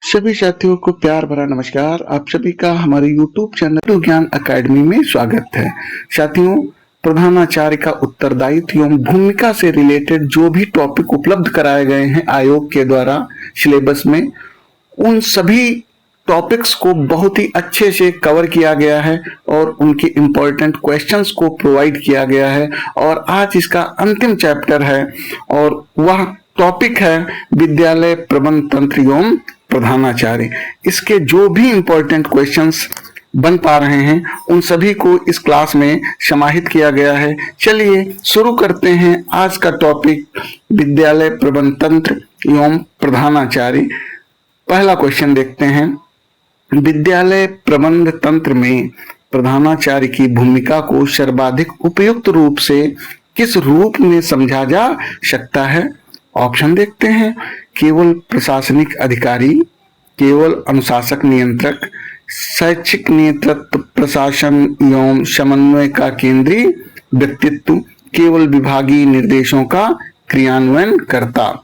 सभी साथियों को प्यार भरा नमस्कार। आप सभी का हमारे YouTube चैनल विज्ञान अकेडमी में स्वागत है। साथियों, प्रधानाचार्य का उत्तरदायित्व एवं भूमिका से रिलेटेड जो भी टॉपिक उपलब्ध कराए गए हैं आयोग के द्वारा सिलेबस में, उन सभी टॉपिक्स को बहुत ही अच्छे से कवर किया गया है और उनके इम्पोर्टेंट क्वेश्चंस को प्रोवाइड किया गया है। और आज इसका अंतिम चैप्टर है और वह टॉपिक है विद्यालय प्रबंध तंत्र एवं प्रधानाचार्य। इसके जो भी इम्पोर्टेंट क्वेश्चंस बन पा रहे हैं उन सभी को इस क्लास में समाहित किया गया है। चलिए शुरू करते हैं आज का टॉपिक, विद्यालय प्रबंध तंत्र एवं प्रधानाचार्य। पहला क्वेश्चन देखते हैं, विद्यालय प्रबंध तंत्र में प्रधानाचार्य की भूमिका को सर्वाधिक उपयुक्त रूप से किस रूप में समझा जा सकता है? ऑप्शन देखते हैं, केवल प्रशासनिक अधिकारी, केवल अनुशासक नियंत्रक, शैक्षिक नेतृत्व, प्रशासन एवं समन्वय का केंद्रीय व्यक्तित्व, केवल विभागीय निर्देशों का क्रियान्वयन करता।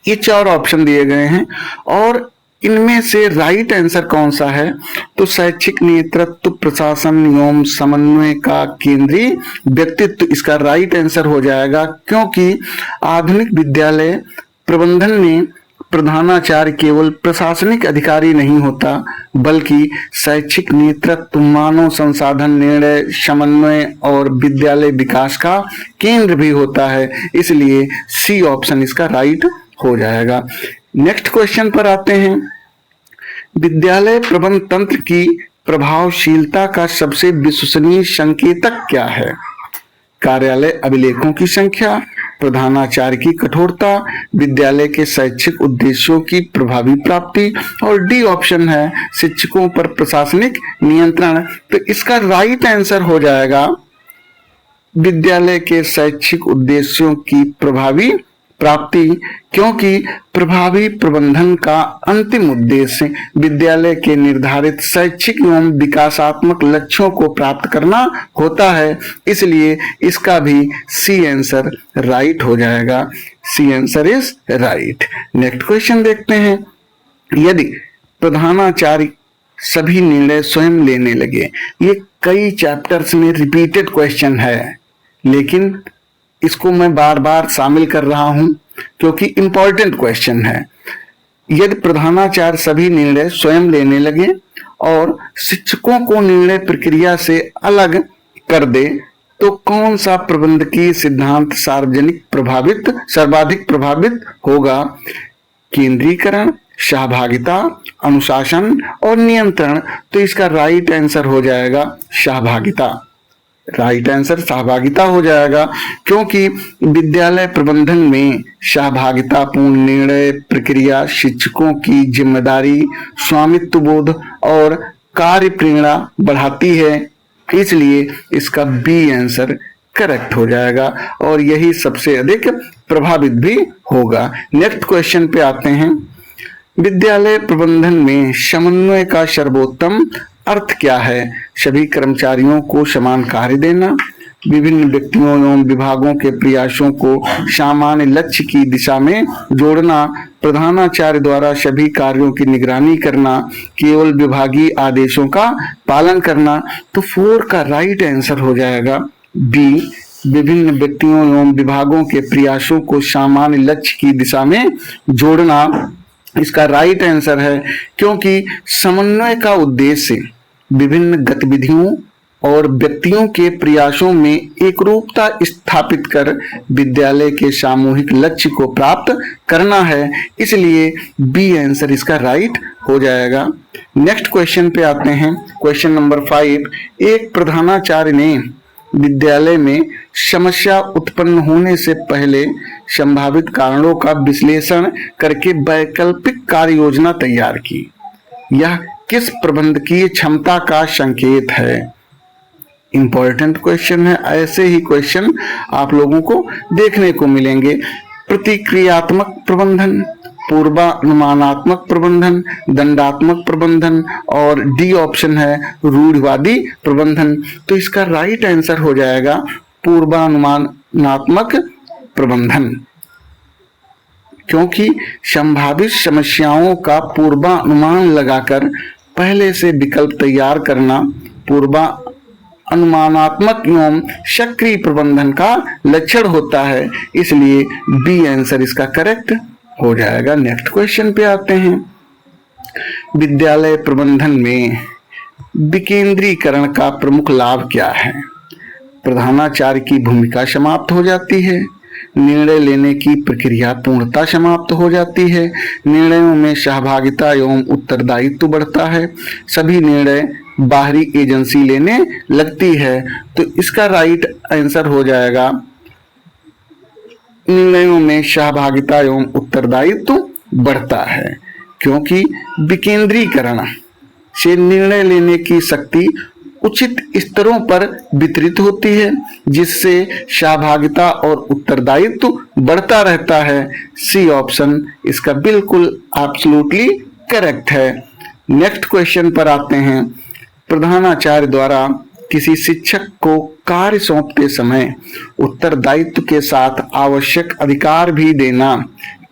ये चार ऑप्शन दिए गए हैं और इनमें से राइट आंसर कौन सा है? तो शैक्षिक नेतृत्व, प्रशासन एवं समन्वय का केंद्रीय व्यक्तित्व इसका राइट आंसर हो जाएगा, क्योंकि आधुनिक विद्यालय प्रबंधन में प्रधानाचार्य केवल प्रशासनिक अधिकारी नहीं होता, बल्कि शैक्षिक नेतृत्व, मानव संसाधन, निर्णय समन्वय और विद्यालय विकास का केंद्र भी होता है। इसलिए सी ऑप्शन इसका राइट हो जाएगा। नेक्स्ट क्वेश्चन पर आते हैं, विद्यालय प्रबंध तंत्र की प्रभावशीलता का सबसे विश्वसनीय संकेतक क्या है? कार्यालय अभिलेखों की संख्या, प्रधानाचार्य की कठोरता, विद्यालय के शैक्षिक उद्देश्यों की प्रभावी प्राप्ति, और डी ऑप्शन है शिक्षकों पर प्रशासनिक नियंत्रण। तो इसका राइट आंसर हो जाएगा विद्यालय के शैक्षिक उद्देश्यों की प्रभावी प्राप्ति, क्योंकि प्रभावी प्रबंधन का अंतिम उद्देश्य विद्यालय के निर्धारित शैक्षिक एवं विकासात्मक लक्ष्यों को प्राप्त करना होता है। इसलिए इसका भी सी आंसर राइट हो जाएगा। C answer is right. Next question देखते हैं, यदि प्रधानाचार्य सभी निर्णय स्वयं लेने लगे। ये कई चैप्टर्स में रिपीटेड क्वेश्चन है, लेकिन इसको मैं बार बार शामिल कर रहा हूं क्योंकि इंपॉर्टेंट क्वेश्चन है। यदि प्रधानाचार्य सभी निर्णय स्वयं लेने लगे और शिक्षकों को निर्णय प्रक्रिया से अलग कर दे, तो कौन सा प्रबंधकीय सिद्धांत सर्वाधिक प्रभावित होगा? केंद्रीकरण, सहभागिता, अनुशासन और नियंत्रण। तो इसका राइट आंसर हो जाएगा सहभागिता। राइट आंसर सहभागिता हो जाएगा, क्योंकि विद्यालय प्रबंधन में सहभागितापूर्ण निर्णय प्रक्रिया शिक्षकों की जिम्मेदारी, स्वामित्व बोध और कार्य प्रेरणा बढ़ाती है। इसलिए इसका बी आंसर करेक्ट हो जाएगा और यही सबसे अधिक प्रभावित भी होगा। नेक्स्ट क्वेश्चन पे आते हैं, विद्यालय प्रबंधन में समन्वय का सर्वोत्तम अर्थ क्या है? सभी कर्मचारियों को समान कार्य देना, विभिन्न व्यक्तियों एवं विभागों के प्रयासों को सामान्य लक्ष्य की दिशा में जोड़ना, प्रधानाचार्य द्वारा सभी कार्यों की निगरानी करना, केवल विभागीय आदेशों का पालन करना। तो 4 का राइट आंसर हो जाएगा बी, विभिन्न व्यक्तियों एवं विभागों के प्रयासों को सामान्य लक्ष्य की दिशा में जोड़ना इसका राइट आंसर है, क्योंकि समन्वय का उद्देश्य विभिन्न गतिविधियों और व्यक्तियों के प्रयासों में एकरूपता स्थापित कर विद्यालय के सामूहिक लक्ष्य को प्राप्त करना है। इसलिए बी आंसर इसका राइट हो जाएगा। नेक्स्ट क्वेश्चन पे आते हैं, क्वेश्चन नंबर 5, एक प्रधानाचार्य ने विद्यालय में समस्या उत्पन्न होने से पहले संभावित कारणों का विश्लेषण करके वैकल्पिक कार्य योजना तैयार की। यह किस प्रबंधकीय क्षमता का संकेत है? इंपॉर्टेंट क्वेश्चन है। ऐसे ही क्वेश्चन आप लोगों को देखने को मिलेंगे। प्रतिक्रियात्मक प्रबंधन, पूर्वानुमानात्मक प्रबंधन, दंडात्मक प्रबंधन और डी ऑप्शन है रूढ़िवादी प्रबंधन। तो इसका राइट आंसर हो जाएगा पूर्वानुमानात्मक प्रबंधन, क्योंकि संभावित समस्याओं का पूर्वानुमान लगाकर पहले से विकल्प तैयार करना पूर्वानुमानात्मक एवं सक्रिय प्रबंधन का लक्षण होता है, इसलिए बी आंसर इसका करेक्ट हो जाएगा। नेक्स्ट क्वेश्चन पे आते हैं। विद्यालय प्रबंधन में विकेंद्रीकरण का प्रमुख लाभ क्या है? प्रधानाचार्य की भूमिका समाप्त हो जाती है, निर्णय लेने की प्रक्रिया पूर्णतः समाप्त हो जाती है, निर्णयों में सहभागिता एवं उत्तरदायित्व बढ़ता है, सभी निर्णय बाहरी एजेंसी लेने लगती है। तो इसका राइट आंसर हो जाएगा निर्णयों में सहभागिता एवं उत्तरदायित्व बढ़ता है, क्योंकि विकेंद्रीकरण से निर्णय लेने की शक्ति उचित स्तरों पर वितरित होती है, जिससे सहभागिता और उत्तरदायित्व बढ़ता रहता है। सी ऑप्शन इसका बिल्कुल एब्सोल्युटली करेक्ट है। नेक्स्ट क्वेश्चन पर आते हैं। प्रधानाचार्य द्वारा किसी शिक्षक को कार्य सौंपते समय उत्तरदायित्व के साथ आवश्यक अधिकार भी देना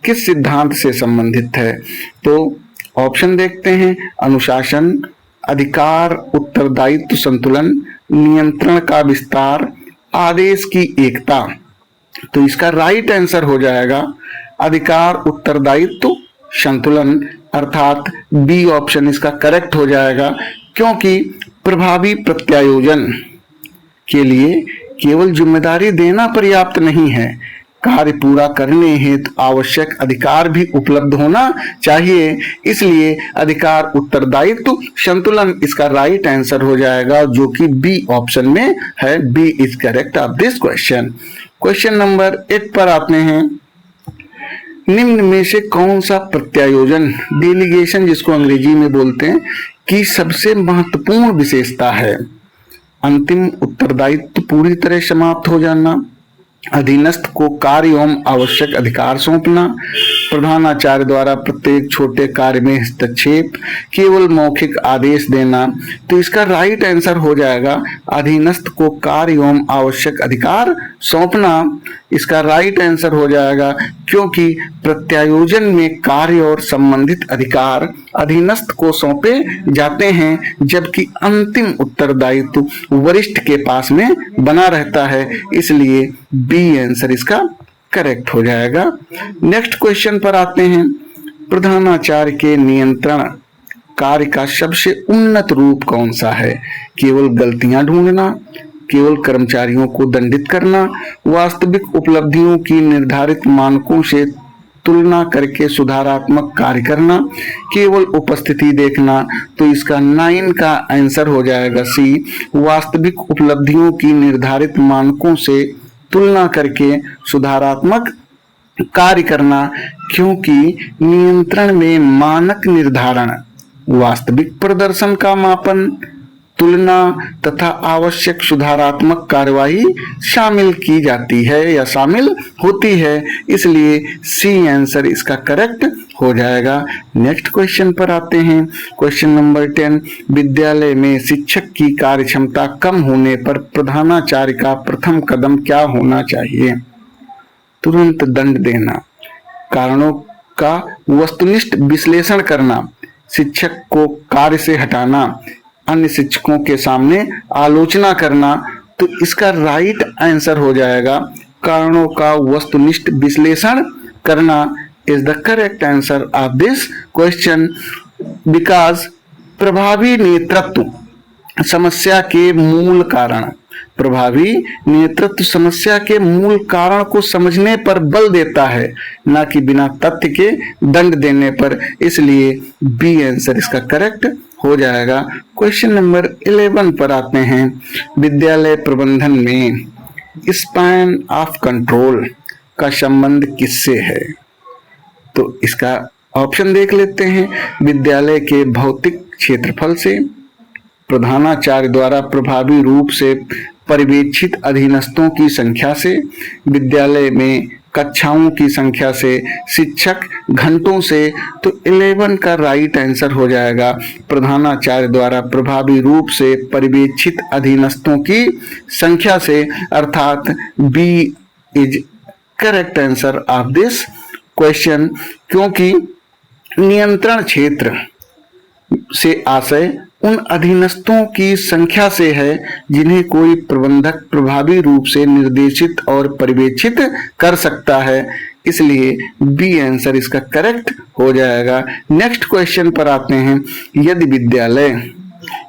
किस सिद्धांत से संबंधित है? तो ऑप्शन देखते हैं। अनुशासन, अधिकार, उत्तरदायित्व संतुलन, नियंत्रण का विस्तार, आदेश की एकता। तो इसका राइट आंसर हो जाएगा अधिकार, उत्तरदायित्व संतुलन, अर्थात बी ऑप्शन इसका करेक्ट हो जाएगा, क्योंकि प्रभावी प्रत्यायोजन के लिए केवल जिम्मेदारी देना पर्याप्त नहीं है, कार्य पूरा करने हेतु आवश्यक अधिकार भी उपलब्ध होना चाहिए, इसलिए अधिकार, उत्तरदायित्व संतुलन इसका राइट आंसर हो जाएगा, जो कि बी ऑप्शन में है। B is correct of this question. Question number 8 पर आते हैं। निम्न में से कौन सा प्रत्यायोजन, डेलीगेशन जिसको अंग्रेजी में बोलते हैं, की सबसे महत्वपूर्ण विशेषता है? अंतिम उत्तरदायित्व पूरी तरह समाप्त हो जाना, अधीनस्थ को कार्य एवं आवश्यक अधिकार सौंपना, प्रधानाचार्य द्वारा प्रत्येक छोटे कार्य में हस्तक्षेप, केवल मौखिक आदेश देना। तो इसका राइट आंसर हो जाएगा अधीनस्थ को कार्य एवं आवश्यक अधिकार सौंपना। इसका राइट आंसर हो जाएगा, क्योंकि प्रत्यायोजन में कार्य और संबंधित अधिकार अधीनस्थ को सौंपे जाते हैं, जबकि अंतिम उत्तरदायित्व वरिष्ठ के पास में बना रहता है, इसलिए बी आंसर इसका करेक्ट हो जाएगा। नेक्स्ट क्वेश्चन पर आते हैं। प्रधानाचार्य के नियंत्रण कार्य का सबसे उन्नत रूप कौन सा है? केवल गलतियां ढूंढना, केवल कर्मचारियों को दंडित करना, वास्तविक उपलब्धियों की निर्धारित मानकों से तुलना करके सुधारात्मक कार्य करना, केवल उपस्थिति देखना। तो इसका 9 का आंसर हो जाएगा सी, वास्तविक उपलब्धियों की निर्धारित मानकों से तुलना करके सुधारात्मक कार्य करना, क्योंकि नियंत्रण में मानक निर्धारण, वास्तविक प्रदर्शन का मापन, तुलना तथा आवश्यक सुधारात्मक कार्यवाही शामिल की जाती है या शामिल होती है, इसलिए सी आंसर इसका करेक्ट हो जाएगा। नेक्स्ट क्वेश्चन पर आते हैं। Question number 10। विद्यालय में शिक्षक की कार्यक्षमता कम होने पर प्रधानाचार्य का प्रथम कदम क्या होना चाहिए? तुरंत दंड देना, कारणों का वस्तुनिष्ठ विश्लेषण करना, शिक्षक को कार्य से हटाना, अन्य शिक्षकों के सामने आलोचना करना। तो इसका राइट आंसर हो जाएगा कारणों का वस्तुनिष्ठ विश्लेषण करना is the correct answer of this question, because प्रभावी नेतृत्व समस्या के मूल कारण, प्रभावी नेतृत्व समस्या के मूल कारण को समझने पर बल देता है, न कि बिना तथ्य के दंड देने पर, इसलिए बी आंसर इसका करेक्ट हो जाएगा। क्वेश्चन नंबर 11 पर आते हैं। विद्यालय प्रबंधन में स्पैन ऑफ कंट्रोल का संबंध किससे है? तो इसका ऑप्शन देख लेते हैं। विद्यालय के भौतिक क्षेत्रफल से, प्रधानाचार्य द्वारा प्रभावी रूप से पर्यवेक्षित अधीनस्थों की संख्या से, विद्यालय में कक्षाओं की संख्या से, शिक्षक घंटों से। तो 11 का राइट आंसर हो जाएगा प्रधानाचार्य द्वारा प्रभावी रूप से पर्यवेक्षित अधीनस्थों की संख्या से, अर्थात B is correct answer of this question, क्योंकि नियंत्रण क्षेत्र से आशय उन अधीनस्थों की संख्या से है जिन्हें कोई प्रबंधक प्रभावी रूप से निर्देशित और पर्यवेक्षित कर सकता है, इसलिए बी आंसर इसका करेक्ट हो जाएगा। नेक्स्ट क्वेश्चन पर आते हैं। यदि विद्यालय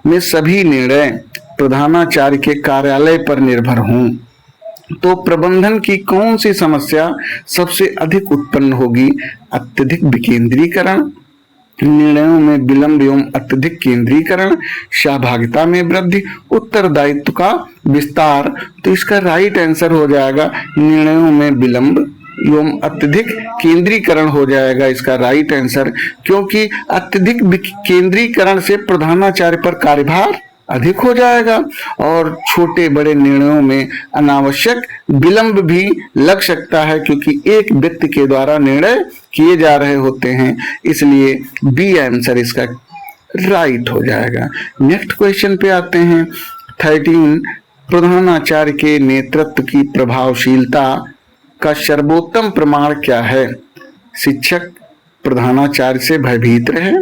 में सभी निर्णय प्रधानाचार्य के कार्यालय पर निर्भर हों तो प्रबंधन की कौन सी समस्या सबसे अधिक उत्पन्न होगी? अत्यधिक विकेंद्रीकरण, निर्णयों में विलंब एवं अत्यधिक केंद्रीकरण, सहभागिता में वृद्धि, उत्तरदायित्व का विस्तार। तो इसका राइट आंसर हो जाएगा निर्णयों में विलंब एवं अत्यधिक केंद्रीकरण हो जाएगा इसका राइट आंसर, क्योंकि अत्यधिक केंद्रीकरण से प्रधानाचार्य पर कार्यभार अधिक हो जाएगा और छोटे बड़े निर्णयों में अनावश्यक विलंब भी लग सकता है, क्योंकि एक व्यक्ति के द्वारा निर्णय किए जा रहे होते हैं, इसलिए बी आंसर इसका राइट हो जाएगा। नेक्स्ट क्वेश्चन पे आते हैं। 13 प्रधानाचार्य के नेतृत्व की प्रभावशीलता का सर्वोत्तम प्रमाण क्या है? शिक्षक प्रधानाचार्य से भयभीत रहे,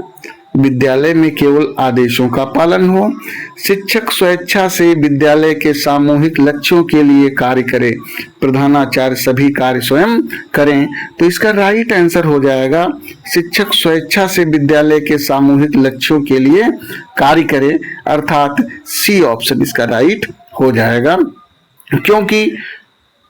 विद्यालय में केवल आदेशों का पालन हो, शिक्षक स्वेच्छा से विद्यालय के सामूहिक लक्ष्यों के लिए कार्य करे, प्रधानाचार्य सभी कार्य स्वयं करें। तो इसका राइट आंसर हो जाएगा शिक्षक स्वेच्छा से विद्यालय के सामूहिक लक्ष्यों के लिए कार्य करे, अर्थात सी ऑप्शन इसका राइट हो जाएगा, क्योंकि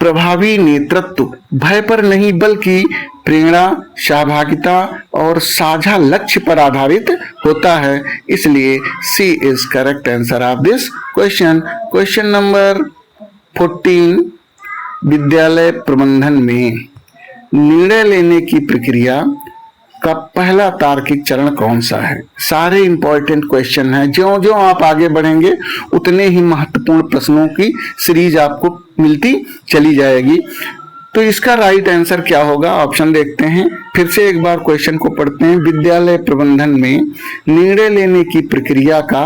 प्रभावी नेतृत्व भय पर नहीं बल्कि प्रेरणा, सहभागिता और साझा लक्ष्य पर आधारित होता है, इसलिए C is correct answer of this question. Question number 14 विद्यालय प्रबंधन में निर्णय लेने की प्रक्रिया का पहला तार्किक चरण कौन सा है? सारे इंपॉर्टेंट क्वेश्चन हैं, ज्यों-ज्यों आप आगे बढ़ेंगे उतने ही महत्वपूर्ण प्रश्नों की सीरीज आपको मिलती चली जाएगी। तो इसका राइट आंसर क्या होगा? ऑप्शन देखते हैं, फिर से एक बार क्वेश्चन को पढ़ते हैं। विद्यालय प्रबंधन में निर्णय लेने की प्रक्रिया का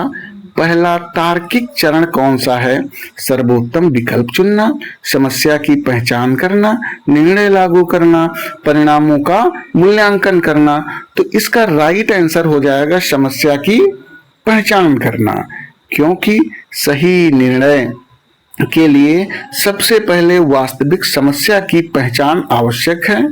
पहला तार्किक चरण कौन सा है? सर्वोत्तम विकल्प चुनना, समस्या की पहचान करना, निर्णय लागू करना, परिणामों का मूल्यांकन करना। तो इसका राइट आंसर हो जाएगा समस्या की पहचान करना, क्योंकि सही निर्णय के लिए सबसे पहले वास्तविक समस्या की पहचान आवश्यक है।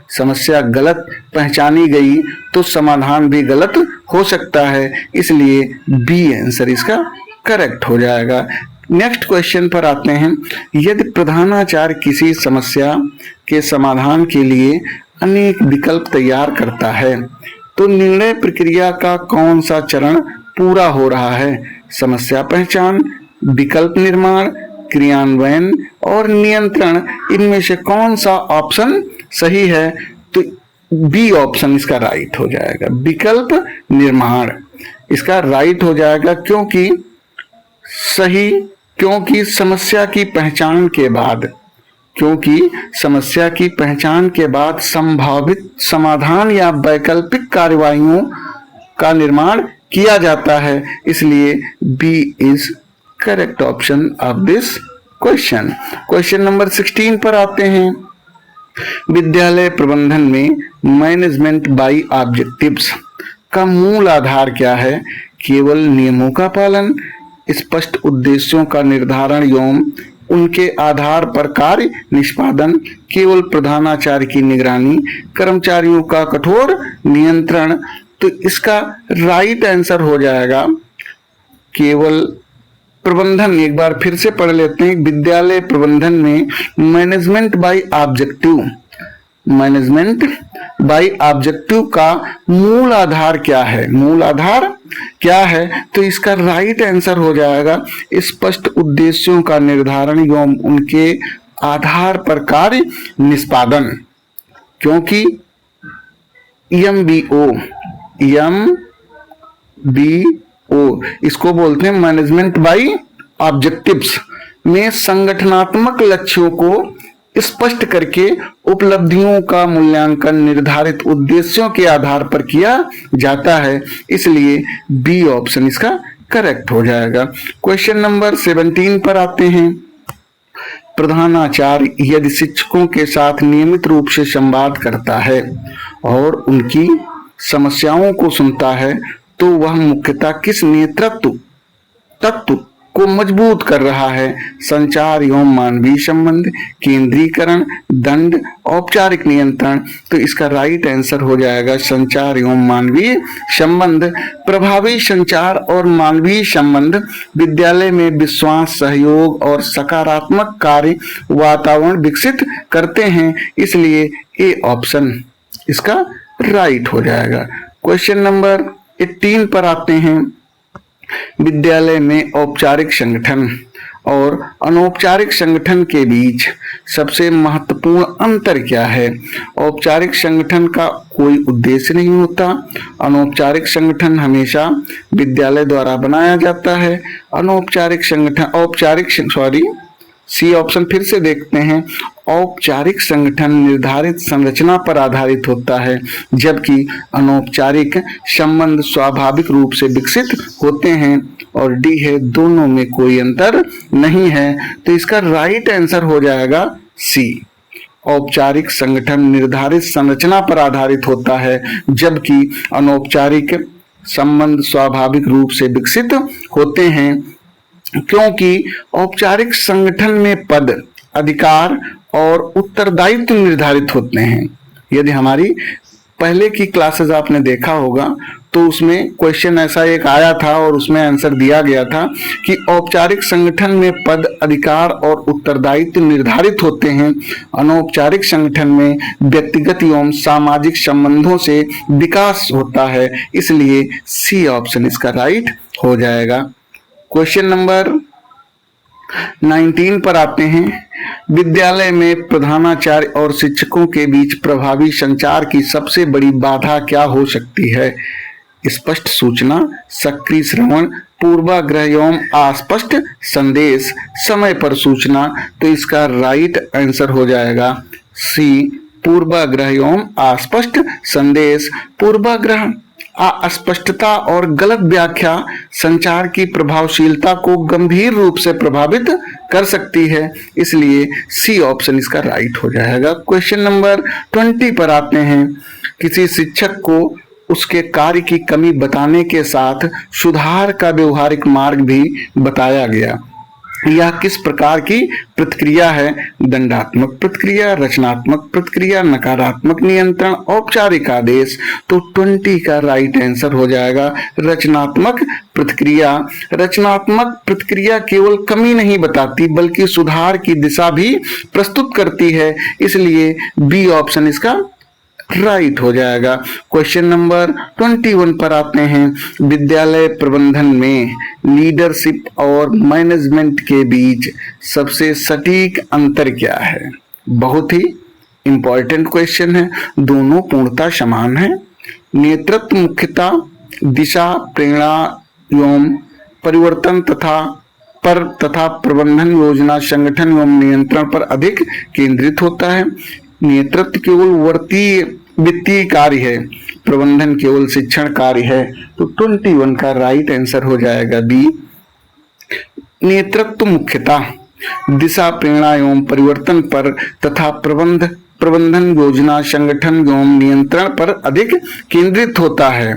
समस्या गलत पहचानी गई तो समाधान भी गलत हो सकता है, इसलिए बी आंसर इसका करेक्ट हो जाएगा। नेक्स्ट क्वेश्चन पर आते हैं। यदि प्रधानाचार्य किसी समस्या के समाधान के लिए अनेक विकल्प तैयार करता है तो निर्णय प्रक्रिया का कौन सा चरण पूरा हो रहा है? समस्या पहचान, विकल्प निर्माण, क्रियान्वयन और नियंत्रण, इनमें से कौन सा ऑप्शन सही है? तो बी ऑप्शन इसका राइट हो जाएगा, विकल्प निर्माण इसका राइट हो जाएगा, क्योंकि समस्या की पहचान के बाद संभावित समाधान या वैकल्पिक कार्यवाहियों का निर्माण किया जाता है, इसलिए B is correct option of this question. Question number 16 पर आते हैं। विद्यालय प्रबंधन में मैनेजमेंट बाय ऑब्जेक्टिव्स का मूल आधार क्या है? केवल नियमों का पालन, स्पष्ट उद्देश्यों का निर्धारण एवं उनके आधार पर कार्य निष्पादन, केवल प्रधानाचार्य की निगरानी, कर्मचारियों का कठोर नियंत्रण। तो इसका राइट आंसर हो जाएगा केवल प्रबंधन। एक बार फिर से पढ़ लेते हैं। विद्यालय प्रबंधन में मैनेजमेंट बाय ऑब्जेक्टिव का मूल आधार क्या है? तो इसका राइट आंसर हो जाएगा स्पष्ट उद्देश्यों का निर्धारण एवं उनके आधार पर कार्य निष्पादन, क्योंकि एमबीओ इसको बोलते हैं मैनेजमेंट बाय ऑब्जेक्टिव्स में संगठनात्मक लक्ष्यों को स्पष्ट करके उपलब्धियों का मूल्यांकन निर्धारित उद्देश्यों के आधार पर किया जाता है, इसलिए बी ऑप्शन इसका करेक्ट हो जाएगा। क्वेश्चन नंबर 17 पर आते हैं। प्रधानाचार्य यदि शिक्षकों के साथ नियमित रूप से संवाद करता है और उनकी समस्याओं को सुनता है तो वह मुख्यतः किस नेतृत्व तत्व को मजबूत कर रहा है? संचार एवं मानवीय संबंध, केंद्रीकरण, दंड, औपचारिक नियंत्रण। तो इसका राइट आंसर हो जाएगा संचार एवं मानवीय संबंध। प्रभावी संचार और मानवीय संबंध विद्यालय में विश्वास, सहयोग और सकारात्मक कार्य वातावरण विकसित करते हैं, इसलिए ए ऑप्शन इसका राइट हो जाएगा। क्वेश्चन नंबर 18 पर आते हैं। विद्यालय में औपचारिक संगठन और अनौपचारिक संगठन के बीच सबसे महत्वपूर्ण अंतर क्या है? औपचारिक संगठन का कोई उद्देश्य नहीं होता। अनौपचारिक संगठन हमेशा विद्यालय द्वारा बनाया जाता है। अनौपचारिक संगठन सी ऑप्शन फिर से देखते हैं। औपचारिक संगठन निर्धारित संरचना पर आधारित होता है, जबकि अनौपचारिक संबंध स्वाभाविक रूप से विकसित होते हैं। और डी है, दोनों में कोई अंतर नहीं है। तो इसका राइट आंसर हो जाएगा सी। औपचारिक संगठन निर्धारित संरचना पर आधारित होता है, जबकि अनौपचारिक संबंध स्वाभाविक रूप से विकसित होते हैं, क्योंकि औपचारिक संगठन में पद, अधिकार और उत्तरदायित्व निर्धारित होते हैं। यदि हमारी पहले की क्लासेस आपने देखा होगा तो उसमें क्वेश्चन ऐसा एक आया था और उसमें आंसर दिया गया था कि औपचारिक संगठन में पद, अधिकार और उत्तरदायित्व निर्धारित होते हैं। अनौपचारिक संगठन में व्यक्तिगत एवं सामाजिक संबंधों से विकास होता है, इसलिए सी ऑप्शन इसका राइट हो जाएगा। क्वेश्चन नंबर 19 पर आते हैं। विद्यालय में प्रधानाचार्य और शिक्षकों के बीच प्रभावी संचार की सबसे बड़ी बाधा क्या हो सकती है? स्पष्ट सूचना, सक्रिय श्रवण, पूर्वाग्रह एवं अस्पष्ट संदेश, समय पर सूचना। तो इसका राइट आंसर हो जाएगा सी, पूर्वाग्रह एवं अस्पष्ट संदेश। पूर्वाग्रह, अस्पष्टता और गलत व्याख्या संचार की प्रभावशीलता को गंभीर रूप से प्रभावित कर सकती है, इसलिए सी ऑप्शन इसका राइट हो जाएगा। क्वेश्चन नंबर 20 पर आते हैं। किसी शिक्षक को उसके कार्य की कमी बताने के साथ सुधार का व्यवहारिक मार्ग भी बताया गया। यह किस प्रकार की प्रतिक्रिया है? दंडात्मक प्रतिक्रिया, रचनात्मक प्रतिक्रिया, नकारात्मक नियंत्रण, औपचारिक आदेश। तो 20 का राइट आंसर हो जाएगा रचनात्मक प्रतिक्रिया। रचनात्मक प्रतिक्रिया केवल कमी नहीं बताती बल्कि सुधार की दिशा भी प्रस्तुत करती है, इसलिए बी ऑप्शन इसका राइट हो जाएगा। क्वेश्चन नंबर 21 पर आते हैं। विद्यालय प्रबंधन में लीडरशिप और मैनेजमेंट के बीच सबसे सटीक अंतर क्या है? बहुत ही इंपॉर्टेंट क्वेश्चन है। दोनों पूर्णतः समान है। नेतृत्व मुख्यतः दिशा, प्रेरणा एवं परिवर्तन तथा प्रबंधन योजना, संगठन एवं नियंत्रण पर अधिक केंद्रित होता है। नेतृत्व केवल वित्तीय कार्य है, प्रबंधन केवल शिक्षण कार्य है। तो 21 का राइट आंसर हो जाएगा बी। नेतृत्व मुख्यतः दिशा, प्रेरणा एवं परिवर्तन पर तथा प्रबंधन योजना, संगठन एवं नियंत्रण पर अधिक केंद्रित होता है।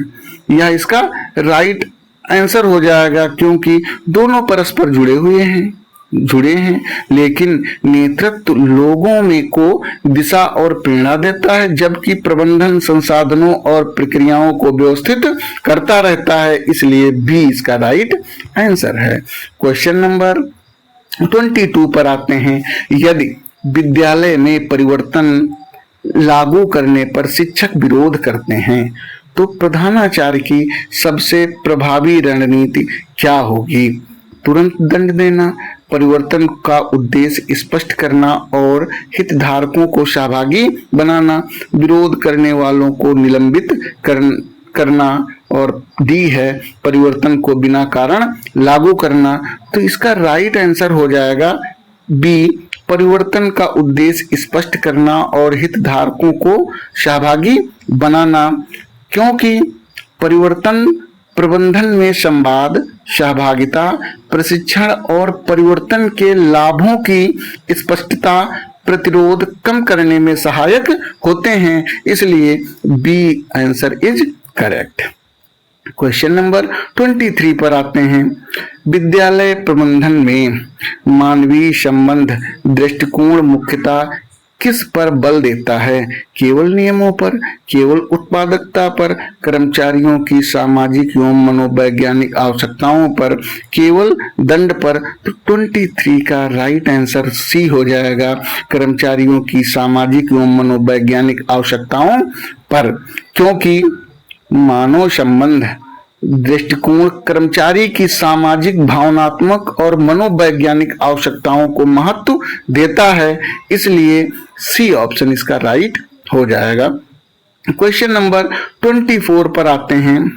यह इसका राइट आंसर हो जाएगा, क्योंकि दोनों परस्पर जुड़े हैं, लेकिन नेतृत्व लोगों में को दिशा और प्रेरणा देता है, जबकि प्रबंधन संसाधनों और प्रक्रियाओं को व्यवस्थित करता रहता है, इसलिए बी इसका राइट आंसर है। क्वेश्चन नंबर 22 पर आते हैं। यदि विद्यालय में परिवर्तन लागू करने पर शिक्षक विरोध करते हैं तो प्रधानाचार्य की सबसे प्रभावी रणनीति क्या होगी? तुरंत दंड देना, परिवर्तन का उद्देश्य स्पष्ट करना और हितधारकों को सहभागी बनाना, विरोध करने वालों को निलंबित करना, और डी है परिवर्तन को बिना कारण लागू करना। तो इसका राइट आंसर हो जाएगा बी, परिवर्तन का उद्देश्य स्पष्ट करना और हितधारकों को सहभागी बनाना, क्योंकि परिवर्तन प्रबंधन में संवाद, सहभागिता, प्रशिक्षण और परिवर्तन के लाभों की स्पष्टता प्रतिरोध कम करने में सहायक होते हैं, इसलिए B answer is correct. Question number 23 पर आते हैं। विद्यालय प्रबंधन में मानवीय संबंध दृष्टिकोण मुख्यतः किस पर बल देता है? केवल नियमों पर, केवल उत्पादकता पर, कर्मचारियों की सामाजिक एवं मनोवैज्ञानिक आवश्यकताओं पर, केवल दंड पर? तो 23 का राइट आंसर सी हो जाएगा, कर्मचारियों की सामाजिक एवं मनोवैज्ञानिक आवश्यकताओं पर, क्योंकि मानव संबंध दृष्टिकोण कर्मचारी की सामाजिक, भावनात्मक और मनोवैज्ञानिक आवश्यकताओं को महत्व देता है, इसलिए सी ऑप्शन इसका राइट हो जाएगा। क्वेश्चन नंबर 24 पर आते हैं।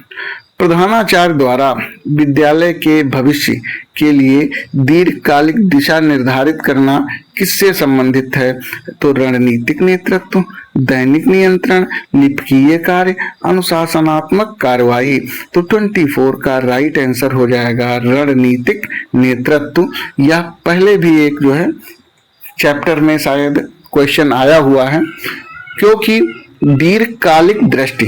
प्रधानाचार्य द्वारा विद्यालय के भविष्य के लिए दीर्घकालिक दिशा निर्धारित करना किससे संबंधित है? तो रणनीतिक नेतृत्व, दैनिक नियंत्रण, लिपिकीय कार्य, अनुशासनात्मक कार्रवाई। तो 24 का राइट आंसर हो जाएगा रणनीतिक नेतृत्व। यह पहले भी एक जो है चैप्टर में शायद क्वेश्चन आया हुआ है, क्योंकि दीर्घकालिक दृष्टि,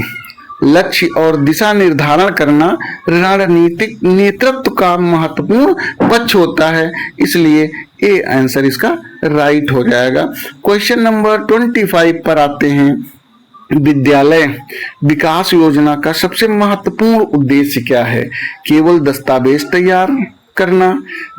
लक्ष्य और दिशा निर्धारण करना रणनीतिक नेतृत्व का महत्वपूर्ण पक्ष होता है, इसलिए ए आंसर इसका राइट हो जाएगा। क्वेश्चन नंबर 25 पर आते हैं। विद्यालय विकास योजना का सबसे महत्वपूर्ण उद्देश्य क्या है? केवल दस्तावेज तैयार करना,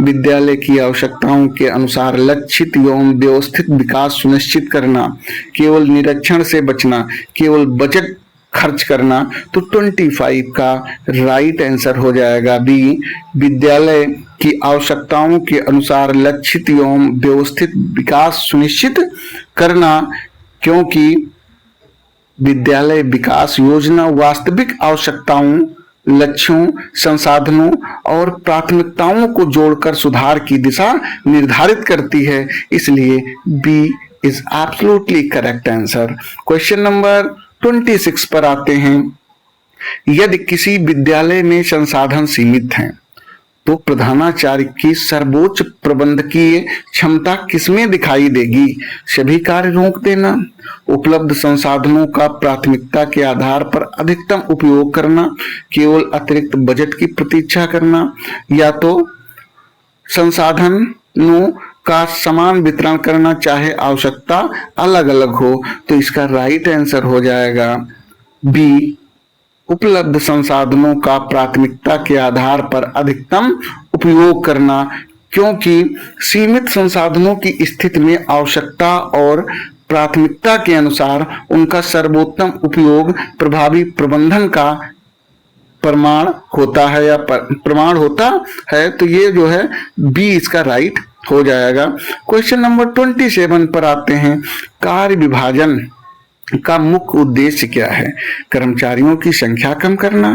विद्यालय की आवश्यकताओं के अनुसार लक्षित एवं व्यवस्थित विकास सुनिश्चित करना, केवल निरीक्षण से बचना, केवल बजट खर्च करना? तो 25 का राइट आंसर हो जाएगा बी, विद्यालय की आवश्यकताओं के अनुसार लक्षित एवं व्यवस्थित विकास सुनिश्चित करना, क्योंकि विद्यालय विकास योजना वास्तविक आवश्यकताओं, लक्ष्यों, संसाधनों और प्राथमिकताओं को जोड़कर सुधार की दिशा निर्धारित करती है, इसलिए B is absolutely correct answer. Question number 26 पर आते हैं। यदि किसी विद्यालय में संसाधन सीमित हैं, तो प्रधानाचार्य की सर्वोच्च प्रबंधकीय क्षमता किसमें दिखाई देगी? सभी कार्य रोक देना, उपलब्ध संसाधनों का प्राथमिकता के आधार पर अधिकतम उपयोग करना, केवल अतिरिक्त बजट की प्रतीक्षा करना, या तो संसाधनों का समान वितरण करना चाहे आवश्यकता अलग अलग हो? तो इसका राइट आंसर हो जाएगा बी, उपलब्ध संसाधनों का प्राथमिकता के आधार पर अधिकतम उपयोग करना, क्योंकि सीमित संसाधनों की स्थिति में आवश्यकता और प्राथमिकता के अनुसार उनका सर्वोत्तम उपयोग प्रभावी प्रबंधन का प्रमाण होता है या प्रमाण होता है। तो ये जो है बी इसका राइट हो जाएगा। क्वेश्चन नंबर 27 पर आते हैं। कार्य विभाजन का मुख्य उद्देश्य क्या है? कर्मचारियों की संख्या कम करना,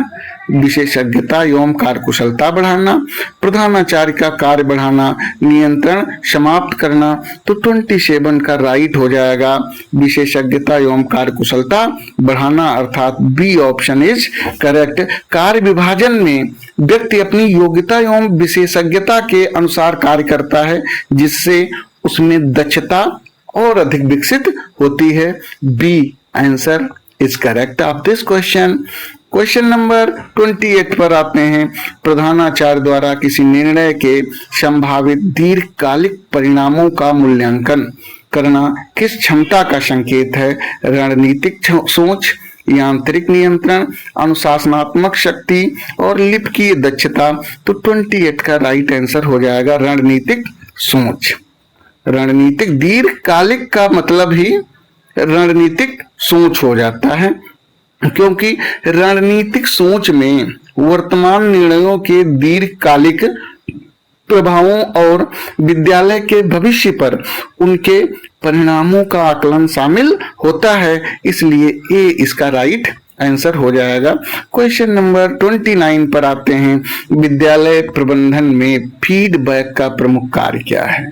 विशेषज्ञता एवं कार्यकुशलता बढ़ाना, प्रधानाचार्य का कार्य बढ़ाना, नियंत्रण समाप्त करना? तो 27 का राइट हो जाएगा विशेषज्ञता एवं कार्यकुशलता बढ़ाना, अर्थात बी ऑप्शन इज करेक्ट। कार्य विभाजन में व्यक्ति अपनी योग्यता एवं विशेषज्ञता के अनुसार कार्य करता है, जिससे उसमें दक्षता और अधिक विकसित होती है। B answer is correct of this question. Question number 28 पर आते हैं। प्रधानाचार्य द्वारा किसी निर्णय के संभावित दीर्घकालिक परिणामों का मूल्यांकन करना किस क्षमता का संकेत है? रणनीतिक सोच, यांत्रिक नियंत्रण, अनुशासनात्मक शक्ति और लिपिकीय दक्षता? तो 28 का राइट आंसर हो जाएगा रणनीतिक सोच। रणनीतिक दीर्घकालिक का मतलब ही रणनीतिक सोच हो जाता है, क्योंकि रणनीतिक सोच में वर्तमान निर्णयों के दीर्घकालिक प्रभावों और विद्यालय के भविष्य पर उनके परिणामों का आकलन शामिल होता है, इसलिए ए इसका राइट आंसर हो जाएगा। क्वेश्चन नंबर 29 पर आते हैं। विद्यालय प्रबंधन में फीडबैक का प्रमुख कार्य क्या है?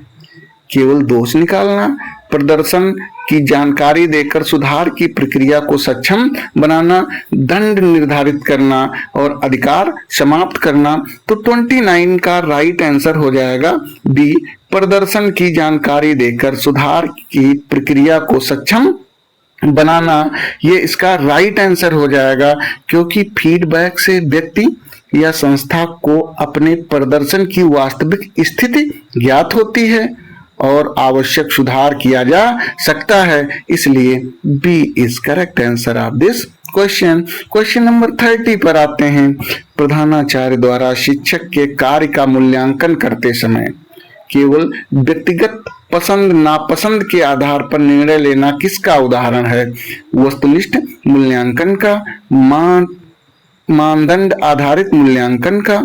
केवल दोष निकालना, प्रदर्शन की जानकारी देकर सुधार की प्रक्रिया को सक्षम बनाना, दंड निर्धारित करना और अधिकार समाप्त करना। तो 29 का राइट आंसर हो जाएगा बी, प्रदर्शन की जानकारी देकर सुधार की प्रक्रिया को सक्षम बनाना। ये इसका राइट आंसर हो जाएगा, क्योंकि फीडबैक से व्यक्ति या संस्था को अपने प्रदर्शन की वास्तविक स्थिति ज्ञात होती है और आवश्यक सुधार किया जा सकता है। इसलिए B is correct answer of this question. Question number 30 पर आते हैं। प्रधानाचार्य द्वारा शिक्षक के कार्य का मूल्यांकन करते समय केवल व्यक्तिगत पसंद नापसंद के आधार पर निर्णय लेना किसका उदाहरण है? वस्तुनिष्ठ मूल्यांकन का, मानदंड आधारित मूल्यांकन का,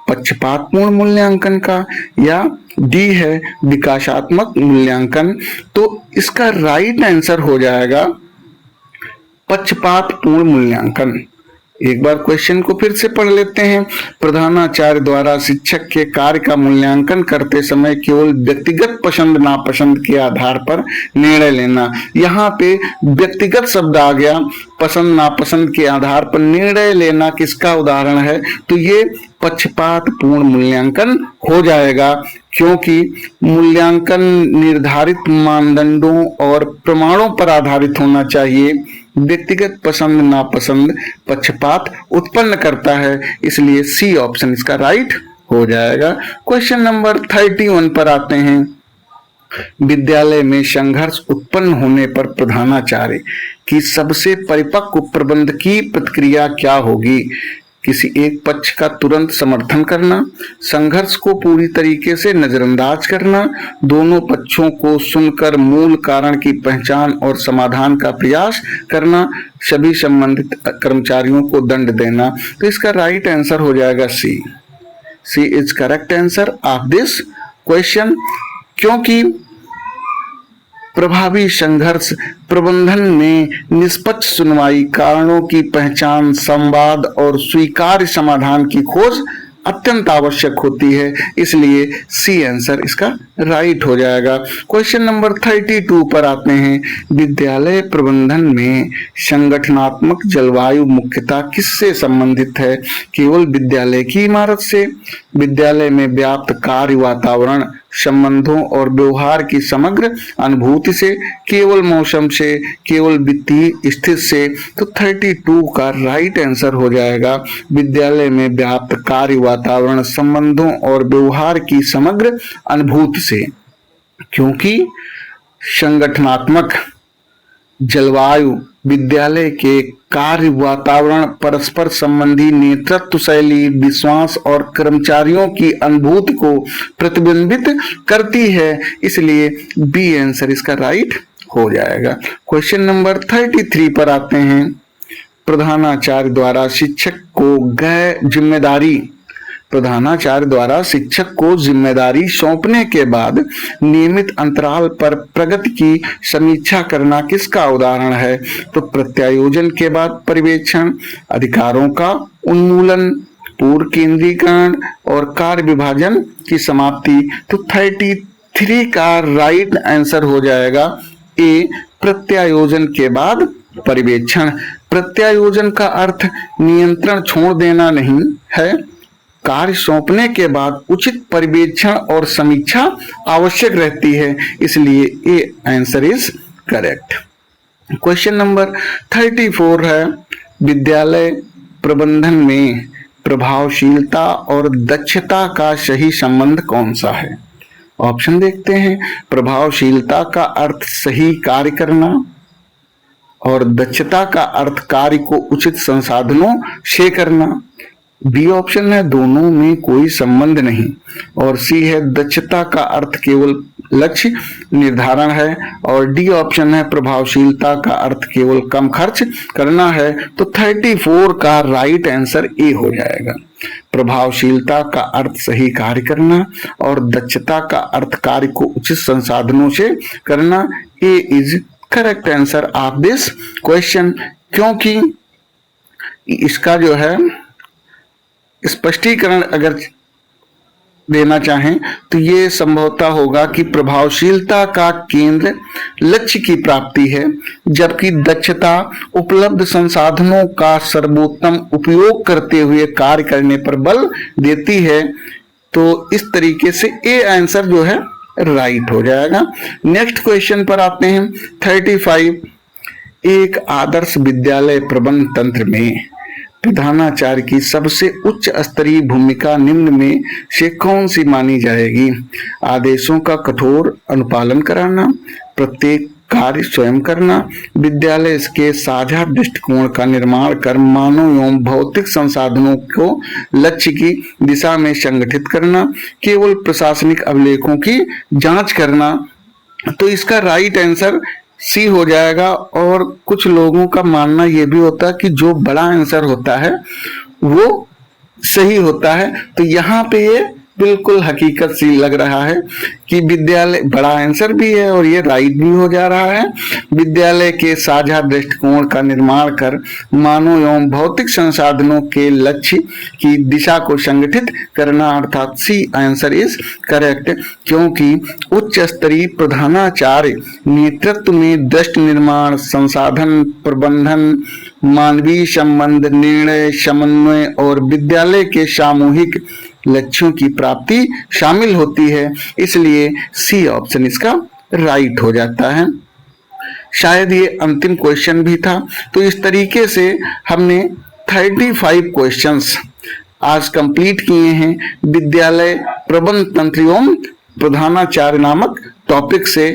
पक्षपातपूर्ण मूल्यांकन का, या डी है विकासात्मक मूल्यांकन। तो इसका राइट आंसर हो जाएगा पक्षपातपूर्ण मूल्यांकन। एक बार क्वेश्चन को फिर से पढ़ लेते हैं। प्रधानाचार्य द्वारा शिक्षक के कार्य का मूल्यांकन करते समय केवल व्यक्तिगत पसंद नापसंद के आधार पर निर्णय लेना। यहाँ पे व्यक्तिगत शब्द आ गया, पसंद नापसंद के आधार पर निर्णय लेना किसका उदाहरण है? तो ये पक्षपातपूर्ण मूल्यांकन हो जाएगा, क्योंकि मूल्यांकन निर्धारित मानदंडों और प्रमाणों पर आधारित होना चाहिए। व्यक्तिगत पसंद नापसंद पक्षपात उत्पन्न करता है, इसलिए सी ऑप्शन इसका राइट हो जाएगा। क्वेश्चन नंबर 31 पर आते हैं। विद्यालय में संघर्ष उत्पन्न होने पर प्रधानाचार्य की सबसे परिपक्व प्रबंध की प्रतिक्रिया क्या होगी? किसी एक पक्ष का तुरंत समर्थन करना, संघर्ष को पूरी तरीके से नजरअंदाज करना, दोनों पक्षों को सुनकर मूल कारण की पहचान और समाधान का प्रयास करना, सभी संबंधित कर्मचारियों को दंड देना। तो इसका राइट आंसर हो जाएगा C. C is correct answer of this question, क्योंकि प्रभावी संघर्ष प्रबंधन में निष्पक्ष सुनवाई, कारणों की पहचान, संवाद और स्वीकार्य समाधान की खोज अत्यंत आवश्यक होती है, इसलिए सी आंसर इसका राइट हो जाएगा। क्वेश्चन नंबर 32 पर आते हैं। विद्यालय प्रबंधन में संगठनात्मक जलवायु मुख्यतः किससे संबंधित है? केवल विद्यालय की इमारत से, विद्यालय में व्याप्त कार्य वातावरण, संबंधों और व्यवहार की समग्र अनुभूति से, केवल मौसम से, केवल वित्तीय स्थिति से? तो 32 का राइट आंसर हो जाएगा विद्यालय में व्याप्त कार्य वातावरण, संबंधों और व्यवहार की समग्र अनुभूति से, क्योंकि संगठनात्मक जलवायु विद्यालय के कार्य वातावरण, परस्पर संबंधी नेतृत्व शैली, विश्वास और कर्मचारियों की अनुभूति को प्रतिबिंबित करती है, इसलिए बी आंसर इसका राइट हो जाएगा। क्वेश्चन नंबर 33 पर आते हैं। प्रधानाचार्य द्वारा शिक्षक को प्रधानाचार्य द्वारा शिक्षक को जिम्मेदारी सौंपने के बाद नियमित अंतराल पर प्रगति की समीक्षा करना किसका उदाहरण है? तो प्रत्यायोजन के बाद पर्यवेक्षण, अधिकारों का उन्मूलन, पूर्व केंद्रीकरण और कार्य विभाजन की समाप्ति। तो 33 का राइट आंसर हो जाएगा ए, प्रत्यायोजन के बाद पर्यवेक्षण। प्रत्यायोजन का अर्थ नियंत्रण छोड़ देना नहीं है। कार्य सौंपने के बाद उचित पर्यवेक्षण और समीक्षा आवश्यक रहती है, इसलिए A answer is correct. Question number 34 है। विद्यालय प्रबंधन में प्रभावशीलता और दक्षता का सही संबंध कौन सा है? ऑप्शन देखते हैं। प्रभावशीलता का अर्थ सही कार्य करना और दक्षता का अर्थ कार्य को उचित संसाधनों से करना। बी ऑप्शन है दोनों में कोई संबंध नहीं, और सी है दक्षता का अर्थ केवल लक्ष्य निर्धारण है, और डी ऑप्शन है प्रभावशीलता का अर्थ केवल कम खर्च करना है। तो 34 का राइट आंसर ए हो जाएगा। प्रभावशीलता का अर्थ सही कार्य करना और दक्षता का अर्थ कार्य को उचित संसाधनों से करना। A is correct answer of this question, क्योंकि इसका जो है स्पष्टीकरण अगर देना चाहें तो ये संभवतः होगा कि प्रभावशीलता का केंद्र लक्ष्य की प्राप्ति है, जबकि दक्षता उपलब्ध संसाधनों का सर्वोत्तम उपयोग करते हुए कार्य करने पर बल देती है। तो इस तरीके से ए आंसर जो है राइट हो जाएगा। नेक्स्ट क्वेश्चन पर आते हैं 35। एक आदर्श विद्यालय प्रबंध तंत्र में प्रधानाचार्य की सबसे उच्च स्तरीय भूमिका निम्न में से कौन सी मानी जाएगी? आदेशों का कठोर अनुपालन कराना, प्रत्येक कार्य स्वयं करना, विद्यालय के साझा दृष्टिकोण का निर्माण कर मानव एवं भौतिक संसाधनों को लक्ष्य की दिशा में संगठित करना, केवल प्रशासनिक अभिलेखों की जांच करना। तो इसका राइट आंसर सी हो जाएगा। और कुछ लोगों का मानना यह भी होता है कि जो बड़ा आंसर होता है वो सही होता है। तो यहाँ पे ये बिल्कुल हकीकत सी लग रहा है कि विद्यालय बड़ा आंसर भी है और ये राइट भी हो जा रहा है। विद्यालय के साझा दृष्टिकोण का निर्माण कर मानव एवं भौतिक संसाधनों के लक्ष्य की दिशा को संगठित करना, अर्थात सी आंसर इज करेक्ट, क्योंकि उच्च स्तरीय प्रधानाचार्य नेतृत्व में दृष्टि निर्माण, संसाधन प्रबंधन, मानवीय संबंध, निर्णय समन्वय और विद्यालय के सामूहिक लक्ष्यों की प्राप्ति शामिल होती है। इसलिए सी ऑप्शन इसका राइट हो जाता है। शायद ये अंतिम क्वेश्चन भी था। तो इस तरीके से हमने 35 क्वेश्चंस आज कंप्लीट किए हैं विद्यालय प्रबंध तंत्र एवं प्रधानाचार्य नामक टॉपिक से।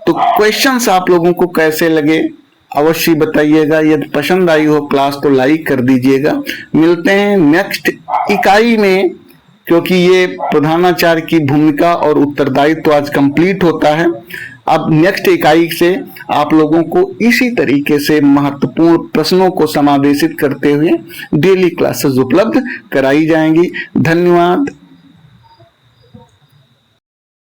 तो क्वेश्चंस आप लोगों को कैसे लगे अवश्य बताइएगा। यदि पसंद आई हो क्लास तो लाइक कर दीजिएगा। मिलते हैं नेक्स्ट इकाई में, क्योंकि ये प्रधानाचार्य की भूमिका और उत्तरदायित्व तो आज कंप्लीट होता है। अब नेक्स्ट इकाई से आप लोगों को इसी तरीके से महत्वपूर्ण प्रश्नों को समावेशित करते हुए डेली क्लासेस उपलब्ध कराई जाएंगी। धन्यवाद।